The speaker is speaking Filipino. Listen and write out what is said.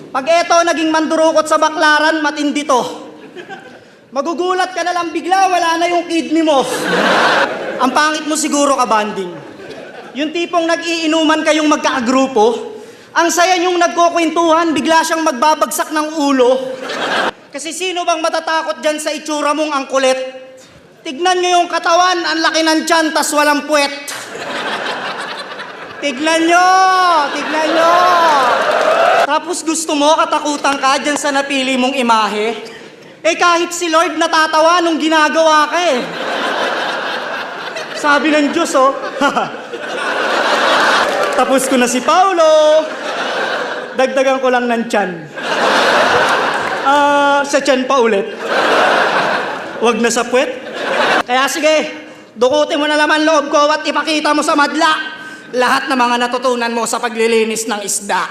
Pag eto naging mandurukot sa baklaran, matindi to. Magugulat ka na lang bigla, wala na yung kidney mo. Ang pangit mo siguro kabanding. Yung tipong nag-iinuman kayong magkakagrupo, ang saya niyong nagkukwentuhan, bigla siyang magbabagsak ng ulo. Kasi sino bang matatakot dyan sa itsura mong ang kulit? Tignan niyo yung katawan, ang laki ng tiyan, tas walang puwet. Tignan nyo! Tignan nyo! Tapos gusto mo, katakutan ka dyan sa napili mong imahe? Eh kahit si Lord natatawa nung ginagawa ka eh. Sabi ng Diyos, oh. Tapos ko na si Paulo. Dagdagan ko lang ng tiyan. Sa tiyan pa ulit. Huwag na sa puwet. Kaya sige, dukutin mo na naman loob ko at ipakita mo sa madla lahat ng mga natutunan mo sa paglilinis ng isda.